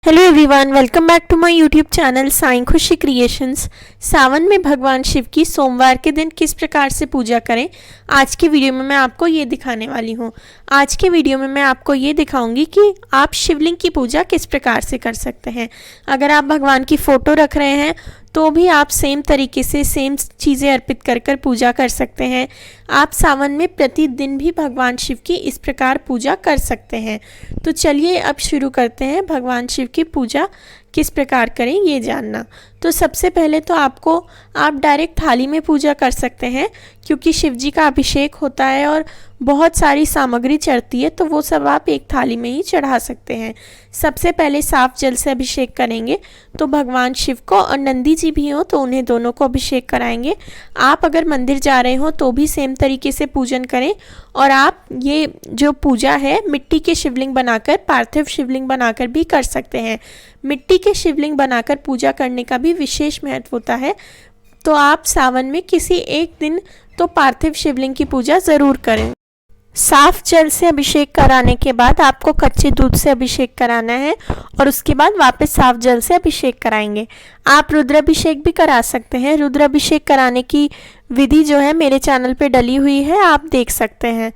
Hello everyone, welcome back to my YouTube channel Sai Khushi creations. सावन में भगवान शिव की सोमवार के दिन किस प्रकार से पूजा करें, आज की वीडियो में मैं आपको ये दिखाने वाली हूँ। आज के वीडियो में मैं आपको ये दिखाऊंगी कि आप शिवलिंग की पूजा किस प्रकार से कर सकते हैं। अगर आप भगवान की फ़ोटो रख रहे हैं तो भी आप सेम तरीके से सेम चीज़ें अर्पित कर कर पूजा कर सकते हैं। आप सावन में प्रतिदिन भी भगवान शिव की इस प्रकार पूजा कर सकते हैं। तो चलिए अब शुरू करते हैं भगवान शिव की पूजा किस प्रकार करें ये जानना। तो सबसे पहले तो आप डायरेक्ट थाली में पूजा कर सकते हैं, क्योंकि शिव जी का अभिषेक होता है और बहुत सारी सामग्री चढ़ती है, तो वो सब आप एक थाली में ही चढ़ा सकते हैं। सबसे पहले साफ जल से अभिषेक करेंगे तो भगवान शिव को, और नंदी जी भी हो तो उन्हें दोनों को अभिषेक कराएंगे। आप अगर मंदिर जा रहे हो तो भी सेम तरीके से पूजन करें। और आप ये जो पूजा है मिट्टी के शिवलिंग बनाकर, पार्थिव शिवलिंग बनाकर भी कर सकते हैं। मिट्टी के शिवलिंग बनाकर पूजा करने का भी विशेष महत्व होता है। तो आप सावन में किसी एक दिन तो पार्थिव शिवलिंग की पूजा ज़रूर करें। साफ जल से अभिषेक कराने के बाद आपको कच्चे दूध से अभिषेक कराना है और उसके बाद वापस साफ जल से अभिषेक कराएंगे। आप रुद्राभिषेक भी करा सकते हैं। रुद्राभिषेक कराने की विधि जो है मेरे चैनल पे डली हुई है, आप देख सकते हैं।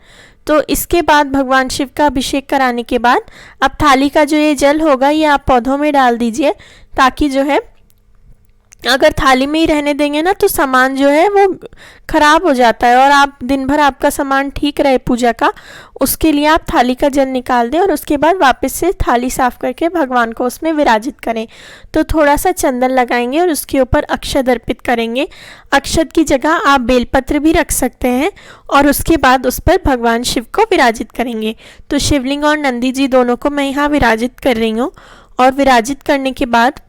तो इसके बाद भगवान शिव का अभिषेक कराने के बाद अब थाली का जो ये जल होगा ये आप पौधों में डाल दीजिए, ताकि जो है अगर थाली में ही रहने देंगे ना तो सामान जो है वो ख़राब हो जाता है, और आप दिन भर आपका सामान ठीक रहे पूजा का, उसके लिए आप थाली का जल निकाल दें और उसके बाद वापस से थाली साफ़ करके भगवान को उसमें विराजित करें। तो थोड़ा सा चंदन लगाएंगे और उसके ऊपर अक्षत अर्पित करेंगे। अक्षत की जगह आप बेलपत्र भी रख सकते हैं और उसके बाद उस पर भगवान शिव को विराजित करेंगे। तो शिवलिंग और नंदी जी दोनों को मैं यहाँ विराजित कर रही हूँ, और विराजित करने के बाद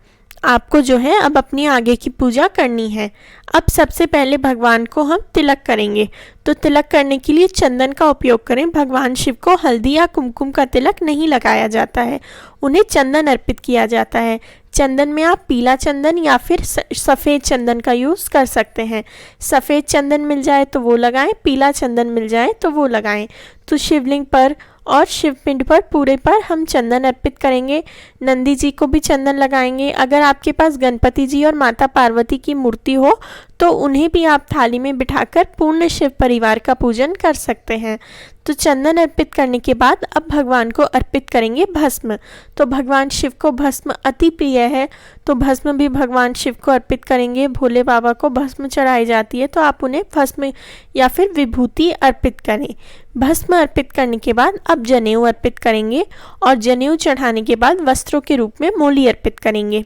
आपको जो है अब अपनी आगे की पूजा करनी है। अब सबसे पहले भगवान को हम तिलक करेंगे। तो तिलक करने के लिए चंदन का उपयोग करें। भगवान शिव को हल्दी या कुमकुम का तिलक नहीं लगाया जाता है, उन्हें चंदन अर्पित किया जाता है। चंदन में आप पीला चंदन या फिर सफ़ेद चंदन का यूज़ कर सकते हैं। सफ़ेद चंदन मिल जाए तो वो लगाएं, पीला चंदन मिल जाए तो वो लगाएं। तो शिवलिंग पर और शिवपिंड पर पूरे पर हम चंदन अर्पित करेंगे। नंदी जी को भी चंदन लगाएंगे। अगर आपके पास गणपति जी और माता पार्वती की मूर्ति हो तो उन्हें भी आप थाली में बिठाकर पूर्ण शिव परिवार का पूजन कर सकते हैं। तो चंदन अर्पित करने के बाद अब भगवान को अर्पित करेंगे भस्म। तो भगवान शिव को भस्म अति प्रिय है, तो भस्म भी भगवान शिव को अर्पित करेंगे। भोले बाबा को भस्म चढ़ाई जाती है, तो आप उन्हें भस्म या फिर विभूति अर्पित करें। भस्म अर्पित करने के बाद अब जनेऊ अर्पित करेंगे, और जनेऊ चढ़ाने के बाद वस्त्रों के रूप में मोली अर्पित करेंगे।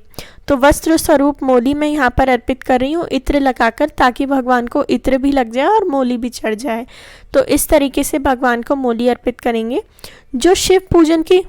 तो वस्त्र स्वरूप मोली मैं यहाँ पर अर्पित कर रही हूँ इत्र लगाकर, ताकि भगवान को इत्र भी लग जाए और मोली भी चढ़ जाए। तो इस तरीके से भगवान को मोली अर्पित करेंगे। जो शिव पूजन की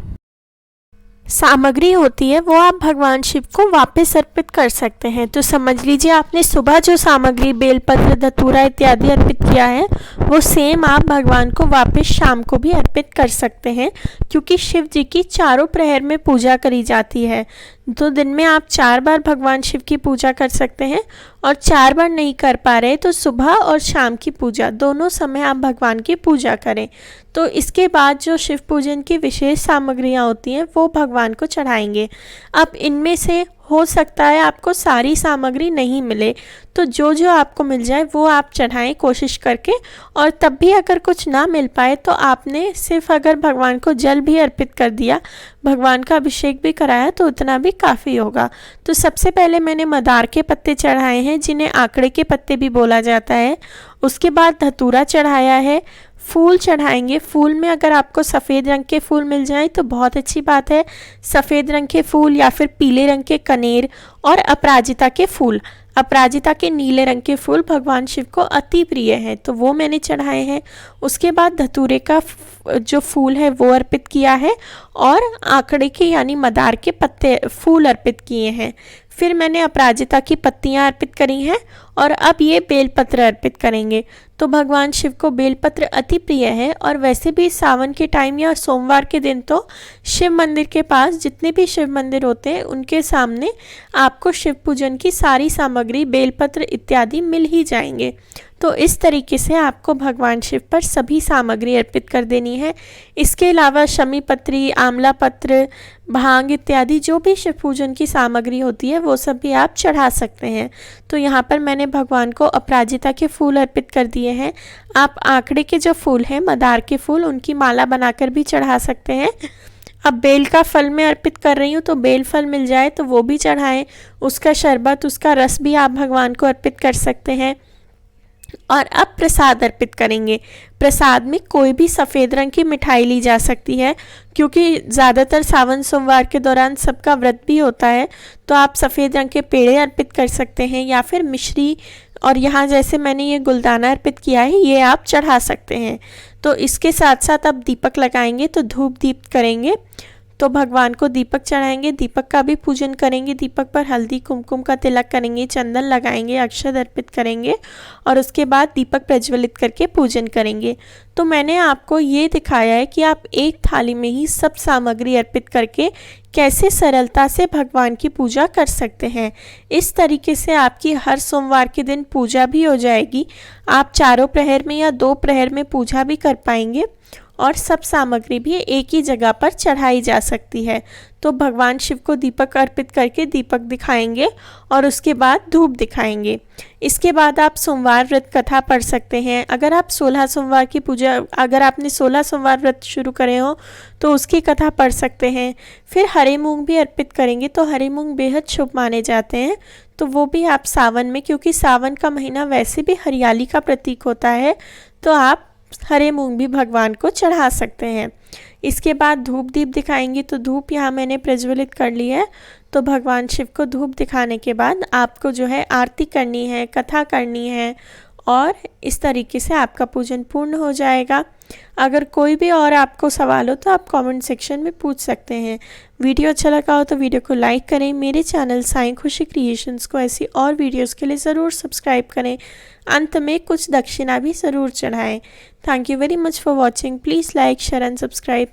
सामग्री होती है वो आप भगवान शिव को वापस अर्पित कर सकते हैं। तो समझ लीजिए आपने सुबह जो सामग्री बेलपत्र, धतूरा इत्यादि अर्पित किया है वो सेम आप भगवान को वापस शाम को भी अर्पित कर सकते हैं, क्योंकि शिव जी की चारों प्रहर में पूजा करी जाती है। तो दिन में आप 4 बार भगवान शिव की पूजा कर सकते हैं, और 4 बार नहीं कर पा रहे तो सुबह और शाम की पूजा दोनों समय आप भगवान की पूजा करें। तो इसके बाद जो शिव पूजन की विशेष सामग्रियाँ होती हैं वो भगवान को चढ़ाएंगे। अब इनमें से हो सकता है आपको सारी सामग्री नहीं मिले, तो जो जो आपको मिल जाए वो आप चढ़ाएं कोशिश करके। और तब भी अगर कुछ ना मिल पाए तो आपने सिर्फ अगर भगवान को जल भी अर्पित कर दिया, भगवान का अभिषेक भी कराया, तो उतना भी काफ़ी होगा। तो सबसे पहले मैंने मदार के पत्ते चढ़ाए हैं, जिन्हें आंकड़े के पत्ते भी बोला जाता है। उसके बाद धतूरा चढ़ाया है। फूल चढ़ाएंगे। फूल में अगर आपको सफ़ेद रंग के फूल मिल जाएं तो बहुत अच्छी बात है। सफ़ेद रंग के फूल या फिर पीले रंग के कनेर, और अपराजिता के फूल, अपराजिता के नीले रंग के फूल भगवान शिव को अति प्रिय हैं, तो वो मैंने चढ़ाए हैं। उसके बाद धतूरे का जो फूल है वो अर्पित किया है, और आंकड़े के यानी मदार के पत्ते फूल अर्पित किए हैं। फिर मैंने अपराजिता की पत्तियां अर्पित करी हैं, और अब ये बेलपत्र अर्पित करेंगे। तो भगवान शिव को बेलपत्र अति प्रिय है, और वैसे भी सावन के टाइम या सोमवार के दिन तो शिव मंदिर के पास जितने भी शिव मंदिर होते हैं उनके सामने आपको शिव पूजन की सारी सामग्री, बेलपत्र इत्यादि मिल ही जाएंगे। तो इस तरीके से आपको भगवान शिव पर सभी सामग्री अर्पित कर देनी है। इसके अलावा शमी पत्री, आंवला पत्र, भांग इत्यादि जो भी शिव पूजन की सामग्री होती है वो सब भी आप चढ़ा सकते हैं। तो यहाँ पर मैंने भगवान को अपराजिता के फूल अर्पित कर दिए हैं। आप आंकड़े के जो फूल हैं, मदार के फूल, उनकी माला बनाकर भी चढ़ा सकते हैं। अब बेल का फल मैं अर्पित कर रही हूँ, तो बेल फल मिल जाए तो वो भी चढ़ाएं। उसका शरबत, उसका रस भी आप भगवान को अर्पित कर सकते हैं। और अब प्रसाद अर्पित करेंगे। प्रसाद में कोई भी सफ़ेद रंग की मिठाई ली जा सकती है, क्योंकि ज़्यादातर सावन सोमवार के दौरान सबका व्रत भी होता है, तो आप सफ़ेद रंग के पेड़े अर्पित कर सकते हैं या फिर मिश्री, और यहाँ जैसे मैंने ये गुलदाना अर्पित किया है ये आप चढ़ा सकते हैं। तो इसके साथ साथ अब दीपक लगाएंगे, तो धूप दीप करेंगे, तो भगवान को दीपक चढ़ाएंगे, दीपक का भी पूजन करेंगे। दीपक पर हल्दी कुमकुम का तिलक करेंगे, चंदन लगाएंगे, अक्षत अर्पित करेंगे और उसके बाद दीपक प्रज्वलित करके पूजन करेंगे। तो मैंने आपको ये दिखाया है कि आप एक थाली में ही सब सामग्री अर्पित करके कैसे सरलता से भगवान की पूजा कर सकते हैं। इस तरीके से आपकी हर सोमवार के दिन पूजा भी हो जाएगी। आप चारों प्रहर में या 2 प्रहर में पूजा भी कर पाएंगे और सब सामग्री भी एक ही जगह पर चढ़ाई जा सकती है। तो भगवान शिव को दीपक अर्पित करके दीपक दिखाएंगे और उसके बाद धूप दिखाएंगे। इसके बाद आप सोमवार व्रत कथा पढ़ सकते हैं। अगर आप 16 सोमवार की पूजा, अगर आपने 16 सोमवार व्रत शुरू करे हो तो उसकी कथा पढ़ सकते हैं। फिर हरे मूंग भी अर्पित करेंगे, तो हरे मूंग बेहद शुभ माने जाते हैं, तो वो भी आप सावन में, क्योंकि सावन का महीना वैसे भी हरियाली का प्रतीक होता है, तो आप हरे मूंग भी भगवान को चढ़ा सकते हैं। इसके बाद धूप दीप दिखाएंगे, तो धूप यहाँ मैंने प्रज्वलित कर ली है। तो भगवान शिव को धूप दिखाने के बाद आपको जो है आरती करनी है, कथा करनी है और इस तरीके से आपका पूजन पूर्ण हो जाएगा। अगर कोई भी और आपको सवाल हो तो आप कमेंट सेक्शन में पूछ सकते हैं। वीडियो अच्छा लगा हो तो वीडियो को लाइक करें। मेरे चैनल साईं खुशी क्रिएशंस को ऐसी और वीडियोस के लिए ज़रूर सब्सक्राइब करें। अंत में कुछ दक्षिणा भी ज़रूर चढ़ाएं। Thank you very much for watching. Please like, share and subscribe.